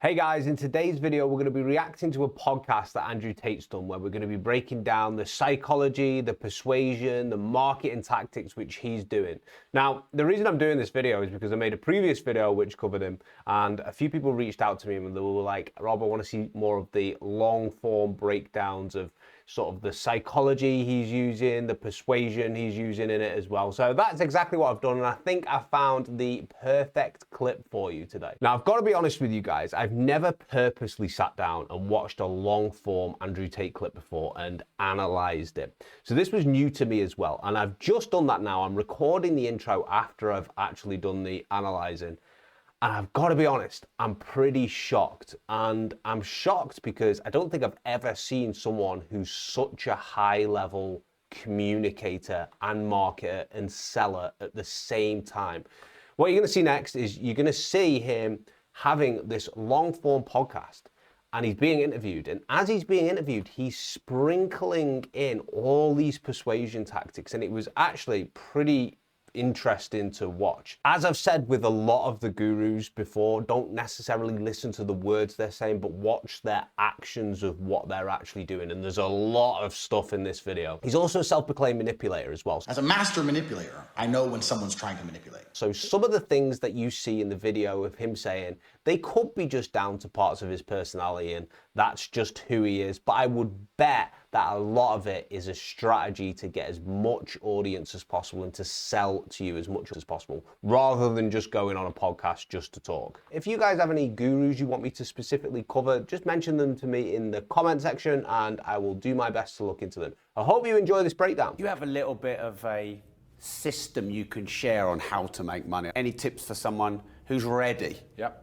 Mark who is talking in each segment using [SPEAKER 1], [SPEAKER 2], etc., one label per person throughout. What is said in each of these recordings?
[SPEAKER 1] Hey guys, in today's video, we're going to be reacting to a podcast that Andrew Tate's done where we're going to be breaking down the psychology, the persuasion, the marketing tactics which he's doing. Now, the reason I'm doing this video is because I made a previous video which covered him and a few people reached out to me and they were like, Rob, I want to see more of the long form breakdowns of sort of the psychology he's using, the persuasion he's using in it as well. So that's exactly what I've done, and I think I found the perfect clip for you today. Now, I've got to be honest with you guys, I've never purposely sat down and watched a long form Andrew Tate clip before and analyzed it. So this was new to me as well, and I've just done that now. I'm recording the intro after I've actually done the analyzing. And I've got to be honest, I'm pretty shocked. And I'm shocked because I don't think I've ever seen someone who's such a high level communicator and marketer and seller at the same time. What you're going to see next is you're going to see him having this long form podcast and he's being interviewed. And as he's being interviewed, he's sprinkling in all these persuasion tactics. And it was actually pretty interesting to watch. As I've said with a lot of the gurus before, don't necessarily listen to the words they're saying, but watch their actions of what they're actually doing. And there's a lot of stuff in this video. He's also a self-proclaimed manipulator as well.
[SPEAKER 2] As a master manipulator, I know when someone's trying to manipulate.
[SPEAKER 1] So some of the things that you see in the video of him saying, they could be just down to parts of his personality and that's just who he is. But I would bet that a lot of it is a strategy to get as much audience as possible and to sell to you as much as possible, rather than just going on a podcast just to talk. If you guys have any gurus you want me to specifically cover, just mention them to me in the comment section and I will do my best to look into them. I hope you enjoy this breakdown.
[SPEAKER 3] You have a little bit of a system you can share on how to make money. Any tips for someone who's ready,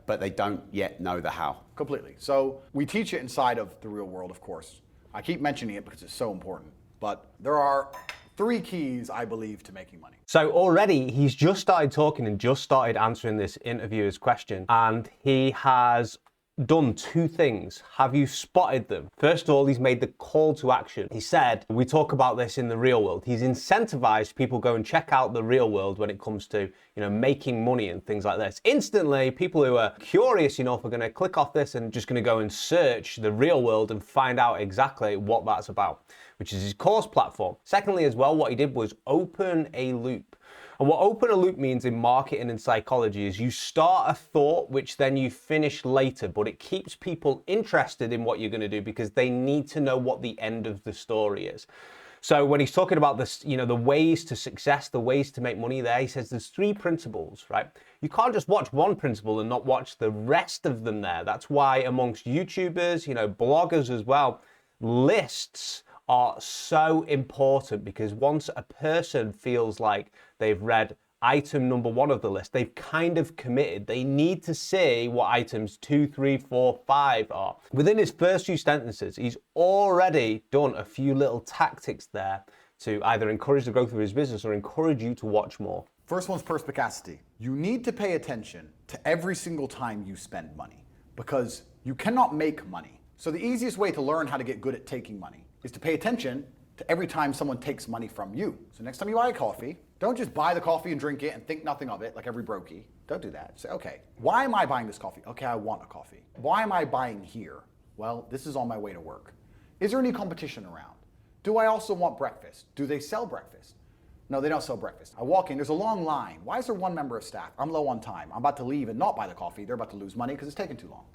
[SPEAKER 3] but they don't yet know the how?
[SPEAKER 2] Completely. So we teach it inside of the real world, of course. I keep mentioning it because it's so important, but there are 3 keys, I believe, to making money.
[SPEAKER 1] So already he's just started talking and just started answering this interviewer's question, and he has done 2 things. Have you spotted them? First of all, he's made the call to action. He said, we talk about this in the real world. He's incentivized people go and check out the real world when it comes to, making money and things like this. Instantly, people who are curious enough are going to click off this and just going to go and search the real world and find out exactly what that's about, which is his course platform. Secondly, as well, what he did was open a loop. And what open a loop means in marketing and psychology is you start a thought, which then you finish later, but it keeps people interested in what you're going to do because they need to know what the end of the story is. So when he's talking about this, the ways to success, the ways to make money there, he says there's 3 principles, right? You can't just watch one principle and not watch the rest of them there. That's why amongst YouTubers, bloggers as well, lists are so important because once a person feels like they've read item number 1 of the list, they've kind of committed. They need to see what items 2, 3, 4, 5 are. Within his first few sentences, he's already done a few little tactics there to either encourage the growth of his business or encourage you to watch more.
[SPEAKER 2] First one's perspicacity. You need to pay attention to every single time you spend money because you cannot make money. So the easiest way to learn how to get good at taking money is to pay attention to every time someone takes money from you. So next time you buy a coffee, don't just buy the coffee and drink it and think nothing of it like every brokey. Don't do that. Say, okay, why am I buying this coffee? Okay, I want a coffee. Why am I buying here? Well, this is on my way to work. Is there any competition around? Do I also want breakfast? Do they sell breakfast? No, they don't sell breakfast. I walk in, there's a long line. Why is there 1 member of staff? I'm low on time. I'm about to leave and not buy the coffee. They're about to lose money because it's taking too long.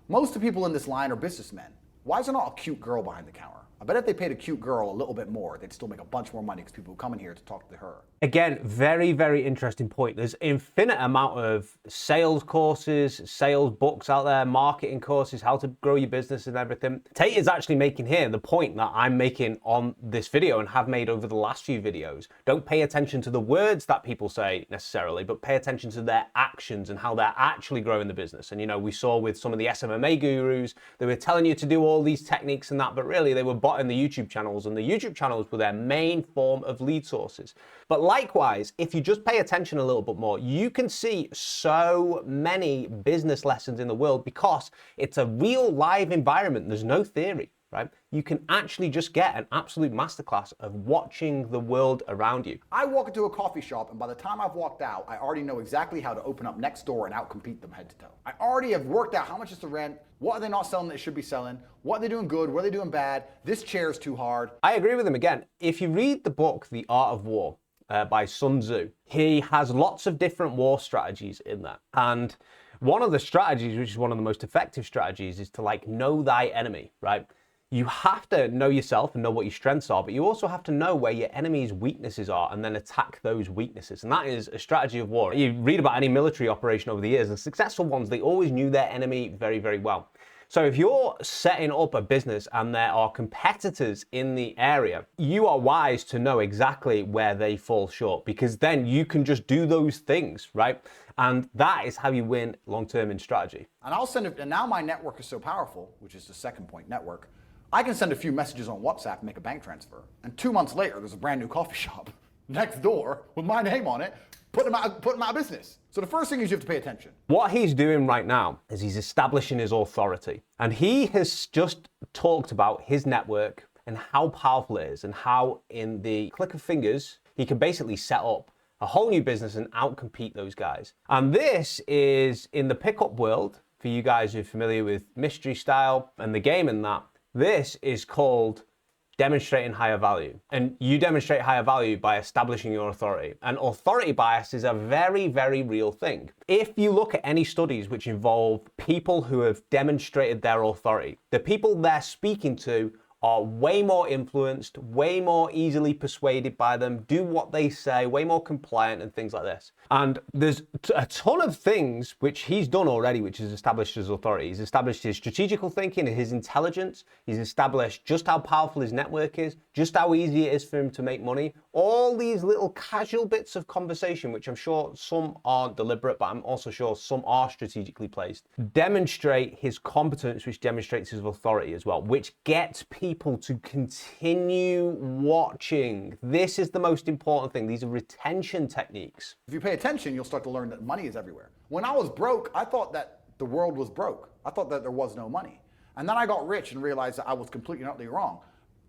[SPEAKER 2] Most of the people in this line are businessmen. Why is there not a cute girl behind the counter? I bet if they paid a cute girl a little bit more, they'd still make a bunch more money because people come in here to talk to her.
[SPEAKER 1] Again, very, very interesting point. There's infinite amount of sales courses, sales books out there, marketing courses, how to grow your business and everything. Tate is actually making here the point that I'm making on this video and have made over the last few videos. Don't pay attention to the words that people say necessarily, but pay attention to their actions and how they're actually growing the business. And we saw with some of the SMMA gurus, they were telling you to do all these techniques and that, but really they were botting the YouTube channels, and the YouTube channels were their main form of lead sources. But likewise, if you just pay attention a little bit more, you can see so many business lessons in the world because it's a real live environment. There's no theory. right? You can actually just get an absolute masterclass of watching the world around you.
[SPEAKER 2] I walk into a coffee shop, and by the time I've walked out, I already know exactly how to open up next door and outcompete them head to toe. I already have worked out how much is the rent, what are they not selling that they should be selling, what are they doing good, what are they doing bad, this chair is too hard.
[SPEAKER 1] I agree with him again. If you read the book, The Art of War, by Sun Tzu, he has lots of different war strategies in there. And one of the strategies, which is one of the most effective strategies, is to like know thy enemy, right? You have to know yourself and know what your strengths are, but you also have to know where your enemy's weaknesses are and then attack those weaknesses. And that is a strategy of war. You read about any military operation over the years, and successful ones, they always knew their enemy very, very well. So if you're setting up a business and there are competitors in the area, you are wise to know exactly where they fall short, because then you can just do those things, right? And that is how you win long-term in strategy.
[SPEAKER 2] And now my network is so powerful, which is the second point, network, I can send a few messages on WhatsApp and make a bank transfer. And 2 months later, there's a brand new coffee shop next door with my name on it, putting them out of business. So the first thing is you have to pay attention.
[SPEAKER 1] What he's doing right now is he's establishing his authority. And he has just talked about his network and how powerful it is, and how in the click of fingers, he can basically set up a whole new business and outcompete those guys. And this is in the pickup world, for you guys who are familiar with mystery style and the game in that, this is called demonstrating higher value. And you demonstrate higher value by establishing your authority. And authority bias is a very, very real thing. If you look at any studies which involve people who have demonstrated their authority, the people they're speaking to are way more influenced, way more easily persuaded by them, do what they say, way more compliant and things like this. And there's a ton of things which he's done already, which has established his authority. He's established his strategical thinking, his intelligence. He's established just how powerful his network is, just how easy it is for him to make money. All these little casual bits of conversation, which I'm sure some aren't deliberate, but I'm also sure some are strategically placed, demonstrate his competence, which demonstrates his authority as well, which gets people to continue watching. This is the most important thing. These are retention techniques.
[SPEAKER 2] If you pay attention, you'll start to learn that money is everywhere. When I was broke, I thought that the world was broke. I thought that there was no money. And then I got rich and realized that I was completely and utterly wrong.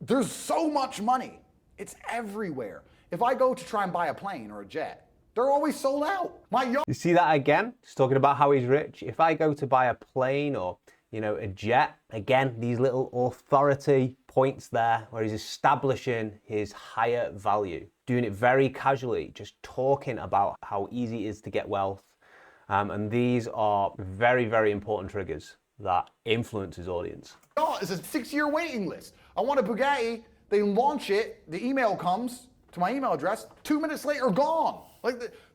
[SPEAKER 2] There's so much money. It's everywhere. If I go to try and buy a plane or a jet, they're always sold out.
[SPEAKER 1] You see that again? He's talking about how he's rich. If I go to buy a plane or, a jet, again, these little authority points there where he's establishing his higher value, doing it very casually, just talking about how easy it is to get wealth. And these are very, very important triggers that influence his audience.
[SPEAKER 2] Oh, it's a 6-year waiting list. I want a Bugatti, they launch it, the email comes to my email address, 2 minutes later, gone.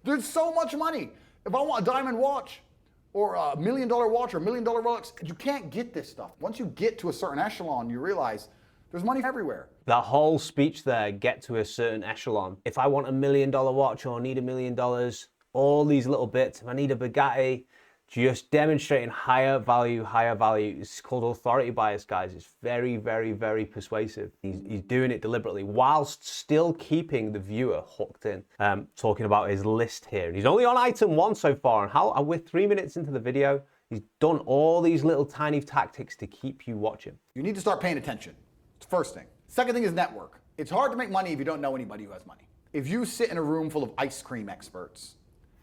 [SPEAKER 2] There's so much money. If I want a diamond watch, or a $1 million watch, or $1 million Rolex, you can't get this stuff. Once you get to a certain echelon, you realize there's money everywhere.
[SPEAKER 1] That whole speech there, get to a certain echelon. If I want $1 million watch or need $1 million, all these little bits, if I need a Bugatti, just demonstrating higher value. It's called authority bias, guys. It's very, very, very persuasive. He's doing it deliberately whilst still keeping the viewer hooked in. Talking about his list here. He's only on item 1 so far, and we're 3 minutes into the video. He's done all these little tiny tactics to keep you watching.
[SPEAKER 2] You need to start paying attention. It's the first thing. Second thing is network. It's hard to make money if you don't know anybody who has money. If you sit in a room full of ice cream experts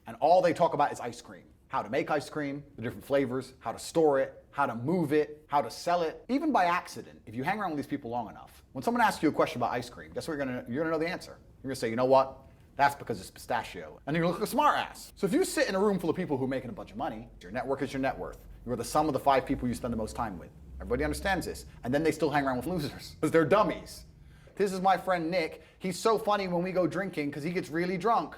[SPEAKER 2] and all they talk about is ice cream, how to make ice cream, the different flavors, how to store it, how to move it, how to sell it, even by accident, if you hang around with these people long enough, when someone asks you a question about ice cream, guess what you're gonna know the answer. You're gonna say, you know what? That's because it's pistachio. And you're gonna look like a smart ass. So if you sit in a room full of people who are making a bunch of money, your network is your net worth. You're the sum of the 5 people you spend the most time with. Everybody understands this. And then they still hang around with losers because they're dummies. This is my friend Nick. He's so funny when we go drinking because he gets really drunk.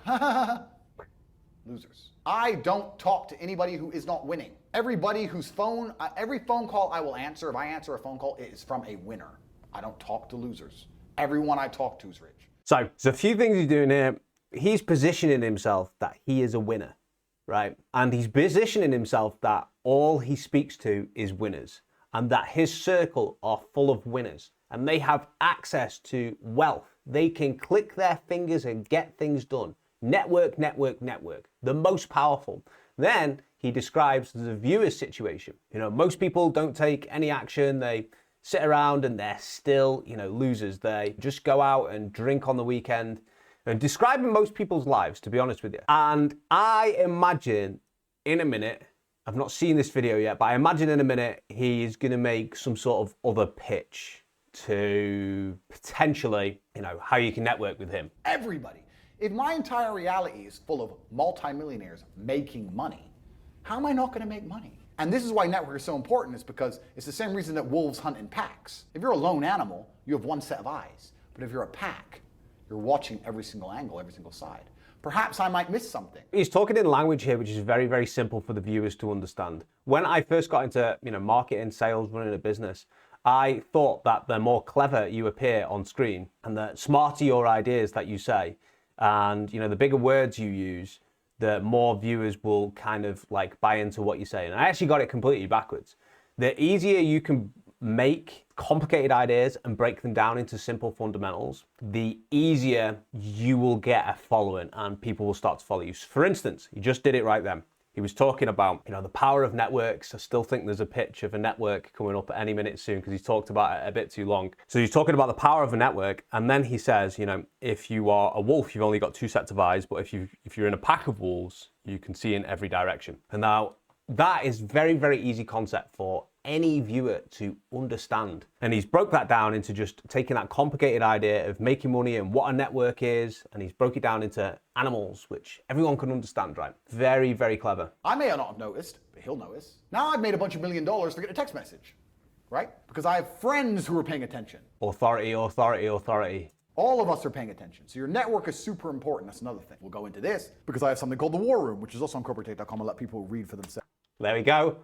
[SPEAKER 2] Losers. I don't talk to anybody who is not winning. Everybody whose phone, every phone call I will answer, if I answer a phone call, it is from a winner. I don't talk to losers. Everyone I talk to is rich.
[SPEAKER 1] So there's a few things he's doing here. He's positioning himself that he is a winner, right? And he's positioning himself that all he speaks to is winners, and that his circle are full of winners, and they have access to wealth. They can click their fingers and get things done. Network, the most powerful. Then he describes the viewer's situation. Most people don't take any action. They, sit around and they're still, losers. They just go out and drink on the weekend, and describing most people's lives, to be honest with you. And I imagine in a minute, I've not seen this video yet, but I imagine in a minute he's going to make some sort of other pitch to potentially, how you can network with him.
[SPEAKER 2] Everybody. If my entire reality is full of multimillionaires making money, how am I not going to make money? And this is why network is so important, is because it's the same reason that wolves hunt in packs. If you're a lone animal, you have one set of eyes. But if you're a pack, you're watching every single angle, every single side. Perhaps I might miss something.
[SPEAKER 1] He's talking in language here, which is very, very simple for the viewers to understand. When I first got into, marketing, sales, running a business, I thought that the more clever you appear on screen and the smarter your ideas that you say, and, the bigger words you use, the more viewers will kind of like buy into what you say. And I actually got it completely backwards. The easier you can make complicated ideas and break them down into simple fundamentals, the easier you will get a following and people will start to follow you. For instance, he just did it right then. He was talking about, the power of networks. I still think there's a pitch of a network coming up at any minute soon because he's talked about it a bit too long. So he's talking about the power of a network, and then he says, if you are a wolf, you've only got two sets of eyes, but if you're in a pack of wolves, you can see in every direction. And now that is very, very easy concept for any viewer to understand. And he's broke that down into just taking that complicated idea of making money and what a network is, and he's broke it down into animals, which everyone can understand, right? Very, very clever.
[SPEAKER 2] I may not have noticed, but he'll notice. Now I've made a bunch of $1 million for getting a text message, right? Because I have friends who are paying attention.
[SPEAKER 1] Authority, authority, authority.
[SPEAKER 2] All of us are paying attention. So your network is super important. That's another thing. We'll go into this because I have something called the War Room, which is also on copywriting.com. I'll let people read for themselves.
[SPEAKER 1] There we go.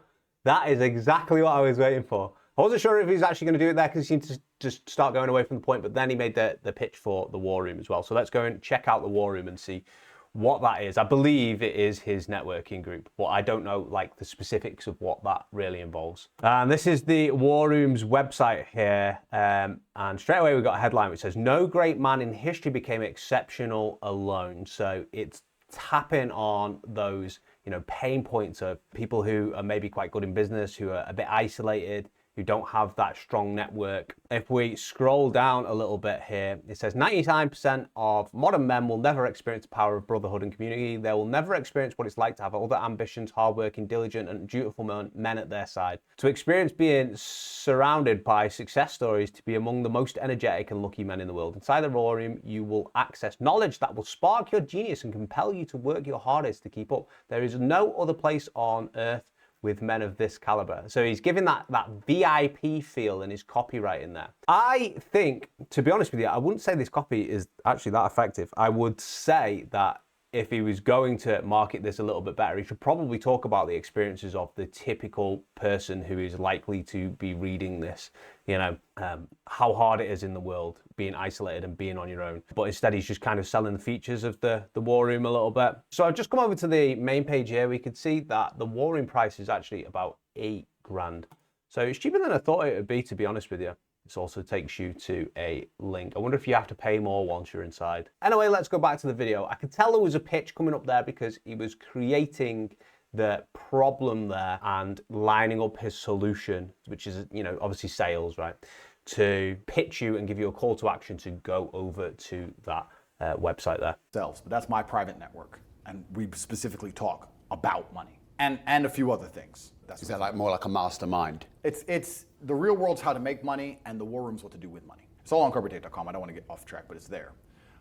[SPEAKER 1] That is exactly what I was waiting for. I wasn't sure if he's actually going to do it there because he seemed to just start going away from the point, but then he made the pitch for the War Room as well. So let's go and check out the War Room and see what that is. I believe it is his networking group, but I don't know the specifics of what that really involves. And this is the War Room's website here. And straight away we've got a headline which says, "No great man in history became exceptional alone." So it's tapping on those, pain points of people who are maybe quite good in business, who are a bit isolated, who don't have that strong network. If we scroll down a little bit here, it says 99% of modern men will never experience the power of brotherhood and community. They will never experience what it's like to have other ambitions, hardworking, diligent, and dutiful men at their side. To experience being surrounded by success stories, to be among the most energetic and lucky men in the world. Inside the War Room, you will access knowledge that will spark your genius and compel you to work your hardest to keep up. There is no other place on earth with men of this caliber. So he's giving that VIP feel in his copywriting there. I think, to be honest with you, I wouldn't say this copy is actually that effective. I would say that if he was going to market this a little bit better, he should probably talk about the experiences of the typical person who is likely to be reading this, how hard it is in the world, being isolated and being on your own. But instead, he's just kind of selling the features of the War Room a little bit. So I've just come over to the main page here. We can see that the War Room price is actually about $8,000. So it's cheaper than I thought it would be, to be honest with you. This also takes you to a link. I wonder if you have to pay more once you're inside. Anyway, let's go back to the video. I could tell there was a pitch coming up there because he was creating the problem there and lining up his solution, which is, obviously sales, right? To pitch you and give you a call to action to go over to that website there.
[SPEAKER 2] But that's my private network. And we specifically talk about money and a few other things.
[SPEAKER 3] Is that more like a mastermind?
[SPEAKER 2] It's the real world's how to make money, and the War Room's what to do with money. It's all on copywriting.com. I don't want to get off track, but it's there.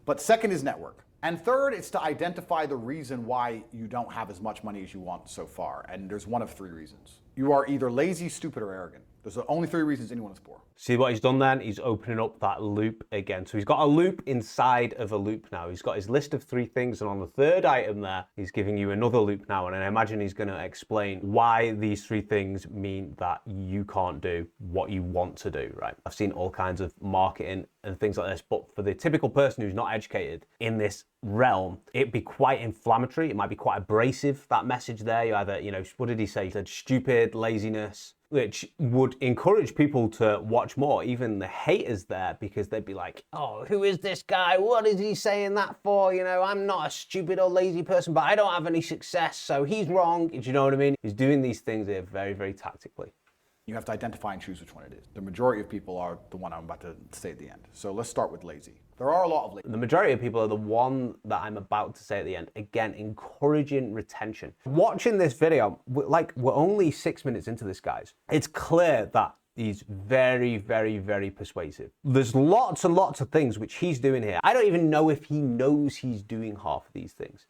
[SPEAKER 2] But second is network. And third, it's to identify the reason why you don't have as much money as you want so far. And there's one of three reasons. You are either lazy, stupid, or arrogant. Those are the only three reasons anyone is poor.
[SPEAKER 1] See what he's done then? He's opening up that loop again. So he's got a loop inside of a loop now. He's got his list of 3 things, and on the third item there, he's giving you another loop now. And I imagine he's going to explain why these 3 things mean that you can't do what you want to do, right? I've seen all kinds of marketing and things like this, but for the typical person who's not educated in this realm, it'd be quite inflammatory. It might be quite abrasive, that message there. You either, what did he say? He said stupid, laziness, which would encourage people to watch more, even the haters there, because they'd be like, oh, who is this guy? What is he saying that for? I'm not a stupid or lazy person, but I don't have any success, so he's wrong. Do you know what I mean? He's doing these things here very, very tactically.
[SPEAKER 2] You have to identify and choose which one it is. The majority of people are the one I'm about to say at the end. So let's start with lazy. There are a lot of lazy.
[SPEAKER 1] The majority of people are the one that I'm about to say at the end. Again, encouraging retention. Watching this video, we're only 6 minutes into this, guys. It's clear that he's very, very, very persuasive. There's lots and lots of things which he's doing here. I don't even know if he knows he's doing half of these things.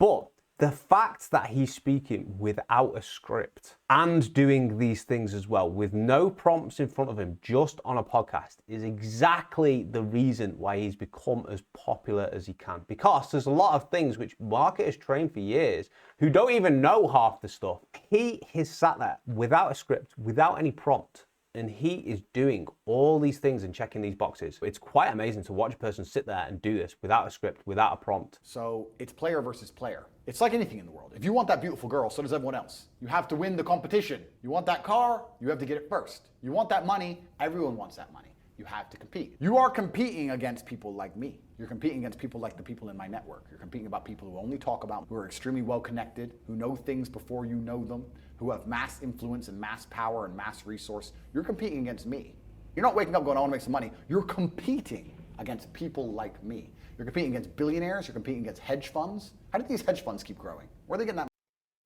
[SPEAKER 1] But the fact that he's speaking without a script and doing these things as well with no prompts in front of him, just on a podcast, is exactly the reason why he's become as popular as he can. Because there's a lot of things which marketers train for years who don't even know half the stuff. He has sat there without a script, without any prompt, and he is doing all these things and checking these boxes. It's quite amazing to watch a person sit there and do this without a script, without a prompt.
[SPEAKER 2] So it's player versus player. It's like anything in the world. If you want that beautiful girl, so does everyone else. You have to win the competition. You want that car, you have to get it first. You want that money, everyone wants that money. You have to compete. You are competing against people like me. You're competing against people like the people in my network. You're competing about people who only talk about, who are extremely well connected, who know things before you know them, who have mass influence and mass power and mass resource. You're competing against me. You're not waking up going, I want to make some money. You're competing against people like me. You're competing against billionaires. You're competing against hedge funds. How did these hedge funds keep growing? Where are they getting that?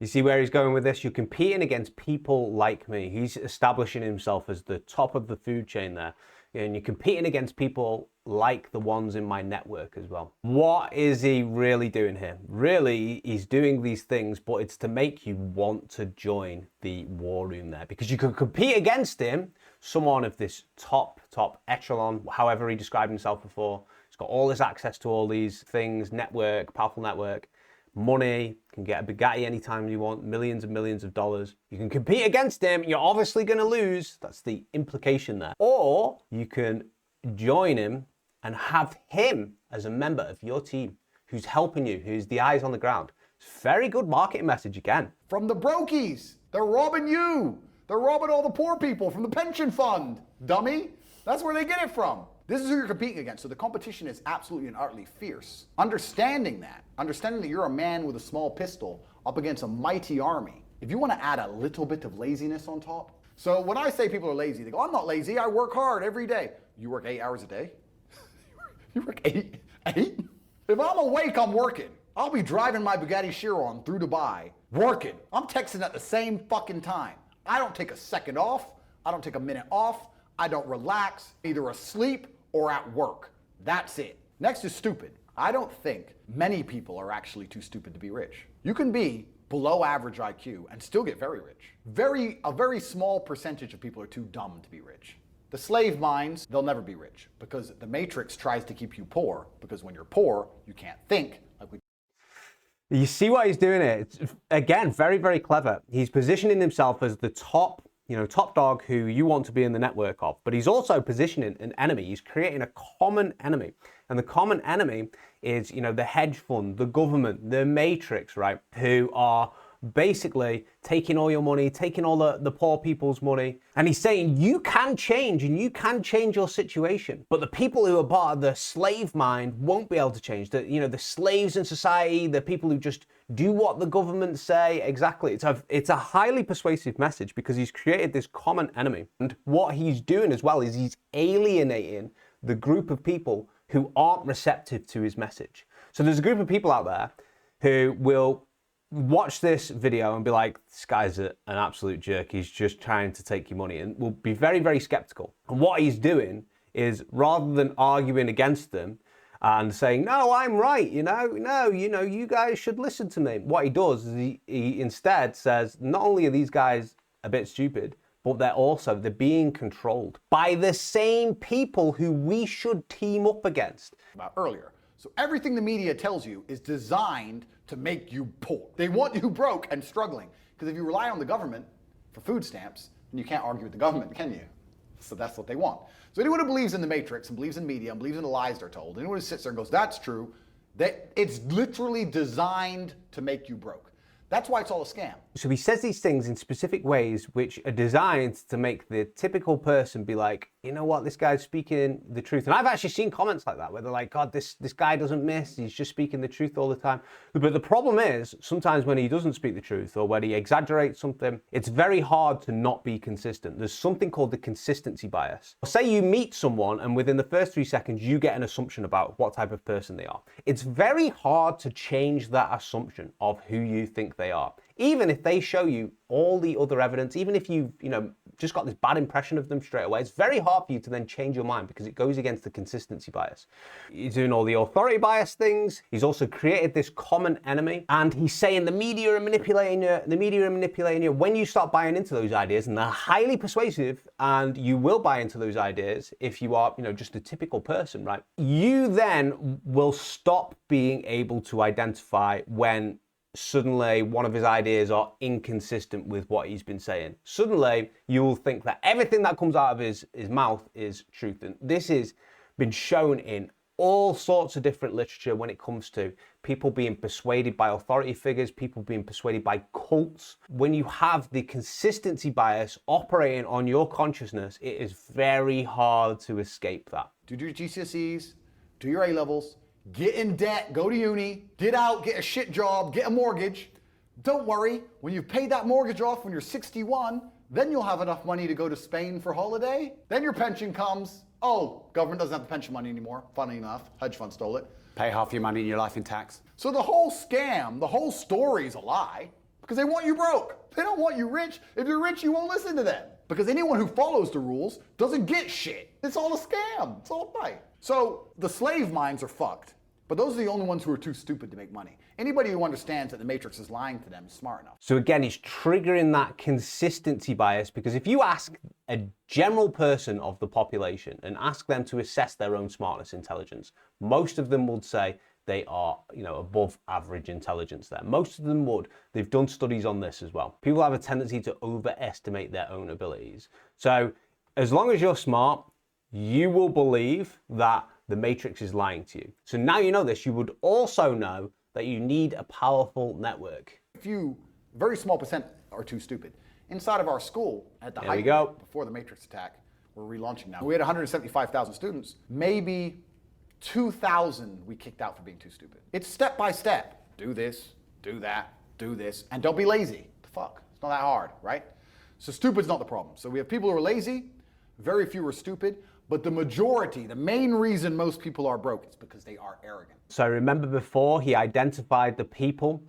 [SPEAKER 1] You see where he's going with this? You're competing against people like me. He's establishing himself as the top of the food chain there. And you're competing against people like the ones in my network as well. What is he really doing here? Really, he's doing these things, but it's to make you want to join the war room there, because you can compete against him, someone of this top echelon, however he described himself before. He's got all this access to all these things, network, powerful network, money, can get a Bugatti anytime you want, millions and millions of dollars. You can compete against him, you're obviously gonna lose. That's the implication there. Or you can join him and have him as a member of your team who's helping you, who's the eyes on the ground. It's a very good marketing message again.
[SPEAKER 2] From the brokies, they're robbing you. They're robbing all the poor people from the pension fund, dummy. That's where they get it from. This is who you're competing against. So the competition is absolutely and utterly fierce. Understanding that you're a man with a small pistol up against a mighty army. If you want to add a little bit of laziness on top. So when I say people are lazy, they go, I'm not lazy, I work hard every day. You work 8 hours a day? You work eight? If I'm awake, I'm working. I'll be driving my Bugatti Chiron through Dubai, working. I'm texting at the same fucking time. I don't take a second off. I don't take a minute off. I don't relax, either asleep or at work. That's it. Next is stupid. I don't think many people are actually too stupid to be rich. You can be below average IQ and still get very rich. A very small percentage of people are too dumb to be rich. The slave minds, they'll never be rich because the matrix tries to keep you poor, because when you're poor, you can't think like we.
[SPEAKER 1] You see why he's doing it? It's, again, very, very clever. He's positioning himself as the top dog who you want to be in the network of, but he's also positioning an enemy. He's creating a common enemy. And the common enemy is, the hedge fund, the government, the matrix, right? Who are basically taking all your money, taking all the poor people's money. And he's saying you can change and you can change your situation. But the people who are part of the slave mind won't be able to change. The slaves in society, the people who just do what the government say. Exactly. It's a highly persuasive message because he's created this common enemy. And what he's doing as well is he's alienating the group of people who aren't receptive to his message. So there's a group of people out there who will watch this video and be like, this guy's an absolute jerk. He's just trying to take your money, and will be very, very skeptical. And what he's doing is, rather than arguing against them and saying, no, I'm right, you guys should listen to me. What he does is he instead says, not only are these guys a bit stupid, but they're being controlled by the same people who we should team up against.
[SPEAKER 2] About earlier. So everything the media tells you is designed to make you poor. They want you broke and struggling. Because if you rely on the government for food stamps, then you can't argue with the government, can you? So that's what they want. So anyone who believes in the matrix and believes in media and believes in the lies they're told, anyone who sits there and goes, that's true, it's literally designed to make you broke. That's why it's all a scam.
[SPEAKER 1] So he says these things in specific ways which are designed to make the typical person be like, you know what, this guy's speaking the truth. And I've actually seen comments like that where they're like, God, this guy doesn't miss, he's just speaking the truth all the time. But the problem is, sometimes when he doesn't speak the truth or when he exaggerates something, it's very hard to not be consistent. There's something called the consistency bias. Say you meet someone and within the first 3 seconds, you get an assumption about what type of person they are. It's very hard to change that assumption of who you think they are. Even if they show you all the other evidence, even if you've, just got this bad impression of them straight away, it's very hard for you to then change your mind because it goes against the consistency bias. He's doing all the authority bias things. He's also created this common enemy, and he's saying the media are manipulating you. When you start buying into those ideas, and they're highly persuasive, and you will buy into those ideas if you are, just a typical person, right? You then will stop being able to identify when suddenly one of his ideas are inconsistent with what he's been saying. Suddenly you will think that everything that comes out of his mouth is truth. And this has been shown in all sorts of different literature when it comes to people being persuaded by authority figures, people being persuaded by cults. When you have the consistency bias operating on your consciousness, it is very hard to escape that.
[SPEAKER 2] Do your GCSEs, do your A-levels, get in debt, go to uni, get out, get a shit job, get a mortgage. Don't worry, when you've paid that mortgage off when you're 61, then you'll have enough money to go to Spain for holiday. Then your pension comes. Oh, government doesn't have the pension money anymore. Funny enough, hedge fund stole it.
[SPEAKER 3] Pay half your money in your life in tax.
[SPEAKER 2] So the whole scam, the whole story's a lie because they want you broke. They don't want you rich. If you're rich, you won't listen to them because anyone who follows the rules doesn't get shit. It's all a scam. It's all a lie. So the slave minds are fucked. But those are the only ones who are too stupid to make money. Anybody who understands that the Matrix is lying to them is smart enough.
[SPEAKER 1] So again, he's triggering that consistency bias because if you ask a general person of the population and ask them to assess their own smartness intelligence, most of them would say they are, above average intelligence there. Most of them would. They've done studies on this as well. People have a tendency to overestimate their own abilities. So as long as you're smart, you will believe that the Matrix is lying to you. So now you know this, you would also know that you need a powerful network.
[SPEAKER 2] A few, very small percent are too stupid. Inside of our school, at the height before the Matrix attack, we're relaunching now. We had 175,000 students. Maybe 2,000 we kicked out for being too stupid. It's step by step. Do this, do that, do this, and don't be lazy. The fuck? It's not that hard, right? So stupid's not the problem. So we have people who are lazy, very few are stupid, but the majority, the main reason most people are broke is because they are arrogant.
[SPEAKER 1] So remember before, he identified the people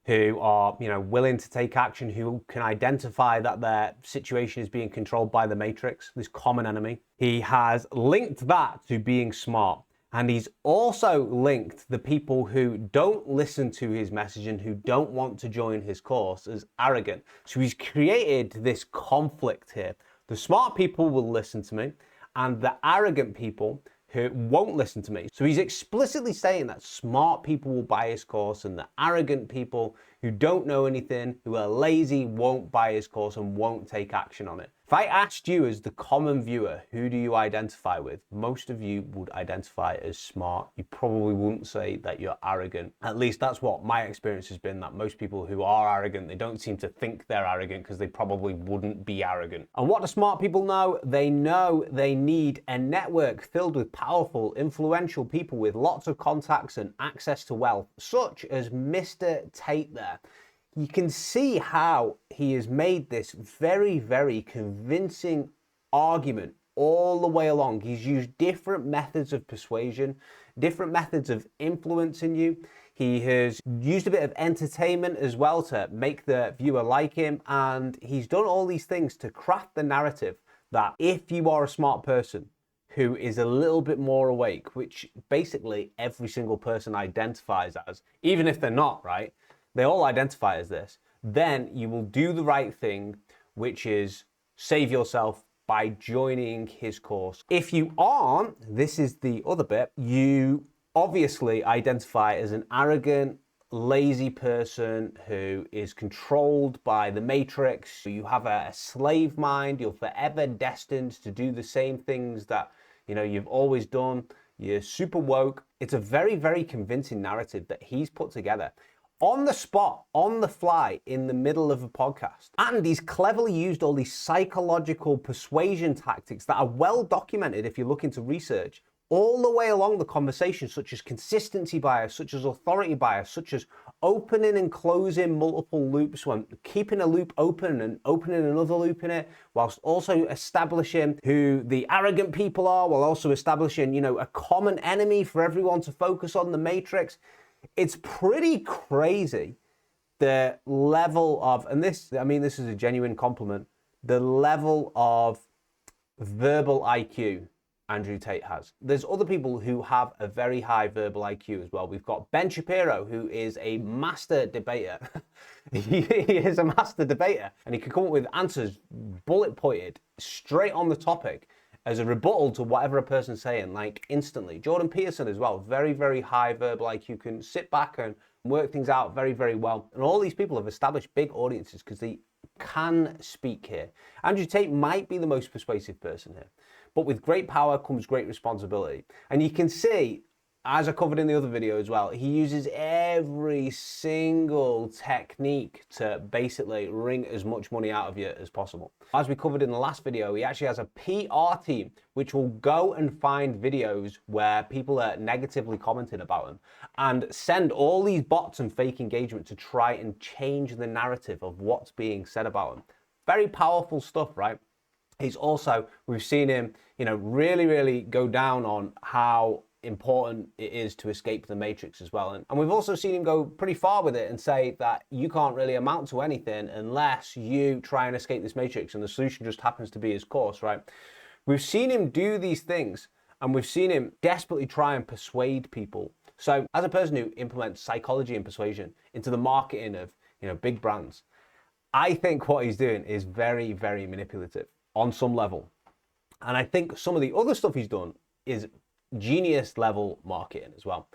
[SPEAKER 1] who are, willing to take action, who can identify that their situation is being controlled by the Matrix, this common enemy. He has linked that to being smart. And he's also linked the people who don't listen to his message and who don't want to join his course as arrogant. So he's created this conflict here. The smart people will listen to me, and the arrogant people who won't listen to me. So he's explicitly saying that smart people will buy his course and the arrogant people who don't know anything, who are lazy, won't buy his course and won't take action on it. If I asked you as the common viewer, who do you identify with? Most of you would identify as smart. You probably wouldn't say that you're arrogant. At least that's what my experience has been, that most people who are arrogant, they don't seem to think they're arrogant because they probably wouldn't be arrogant. And what do smart people know? They know they need a network filled with powerful, influential people with lots of contacts and access to wealth, such as Mr. Tate there. You can see how he has made this very, very convincing argument all the way along. He's used different methods of persuasion, different methods of influencing you. He has used a bit of entertainment as well to make the viewer like him. And he's done all these things to craft the narrative that if you are a smart person who is a little bit more awake, which basically every single person identifies as, even if they're not, right? They all identify as this. Then you will do the right thing, which is save yourself by joining his course. If you aren't, this is the other bit, you obviously identify as an arrogant, lazy person who is controlled by the Matrix. You have a slave mind. You're forever destined to do the same things that you've always done. You're super woke. It's a very, very convincing narrative that he's put together. on the spot, on the fly, in the middle of a podcast. And he's cleverly used all these psychological persuasion tactics that are well documented if you look into research, all the way along the conversation, such as consistency bias, such as authority bias, such as opening and closing multiple loops, when keeping a loop open and opening another loop in it, whilst also establishing who the arrogant people are, while also establishing, a common enemy for everyone to focus on, the matrix. It's pretty crazy the level of, and this is a genuine compliment, the level of verbal IQ Andrew Tate has. There's other people who have a very high verbal IQ as well. We've got Ben Shapiro, who is a master debater. He is a master debater, and he can come up with answers bullet pointed, straight on the topic, as a rebuttal to whatever a person's saying, like instantly. Jordan Peterson as well, very, very high verbal IQ, can sit back and work things out very, very well. And all these people have established big audiences because they can speak here. Andrew Tate might be the most persuasive person here, but with great power comes great responsibility. And you can see, as I covered in the other video as well, he uses every single technique to basically wring as much money out of you as possible. As we covered in the last video, he actually has a PR team which will go and find videos where people are negatively commenting about him and send all these bots and fake engagement to try and change the narrative of what's being said about him. Very powerful stuff, right? He's also, we've seen him, really, really go down on how important it is to escape the matrix as well. And we've also seen him go pretty far with it and say that you can't really amount to anything unless you try and escape this matrix, and the solution just happens to be his course, right? We've seen him do these things, and we've seen him desperately try and persuade people. So as a person who implements psychology and persuasion into the marketing of, big brands, I think what he's doing is very, very manipulative on some level. And I think some of the other stuff he's done is genius level marketing as well.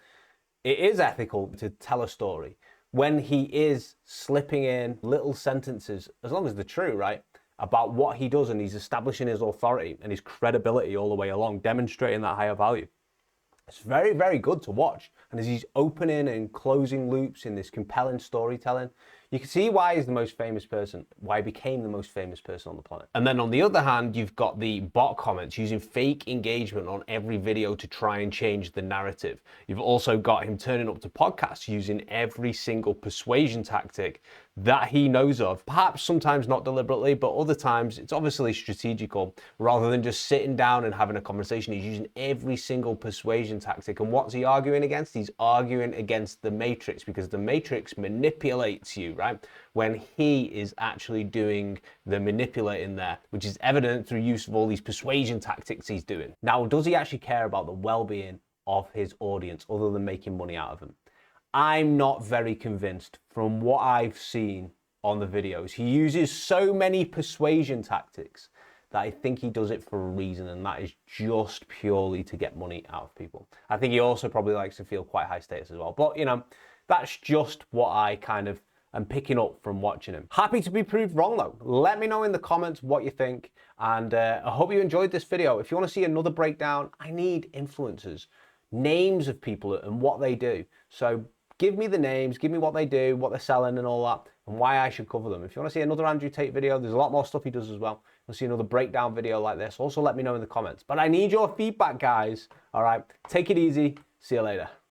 [SPEAKER 1] It is ethical to tell a story when he is slipping in little sentences, as long as they're true, right, about what he does, and he's establishing his authority and his credibility all the way along, demonstrating that higher value. It's very, very good to watch. And as he's opening and closing loops in this compelling storytelling, you can see why he's the most famous person, why he became the most famous person on the planet. And then on the other hand, you've got the bot comments using fake engagement on every video to try and change the narrative. You've also got him turning up to podcasts using every single persuasion tactic that he knows of, perhaps sometimes not deliberately, but other times it's obviously strategical. Rather than just sitting down and having a conversation, he's using every single persuasion tactic. And what's he arguing against? He's arguing against the matrix, because the matrix manipulates you, right? When he is actually doing the manipulating there, which is evident through use of all these persuasion tactics he's doing. Now, does he actually care about the well-being of his audience other than making money out of them? I'm not very convinced from what I've seen on the videos. He uses so many persuasion tactics that I think he does it for a reason, and that is just purely to get money out of people. I think he also probably likes to feel quite high status as well. But, that's just what I kind of am picking up from watching him. Happy to be proved wrong though. Let me know in the comments what you think, and I hope you enjoyed this video. If you want to see another breakdown, I need influencers, names of people and what they do. So give me the names, give me what they do, what they're selling and all that, and why I should cover them. If you want to see another Andrew Tate video, there's a lot more stuff he does as well. You'll see another breakdown video like this. Also let me know in the comments. But I need your feedback, guys. All right, take it easy. See you later.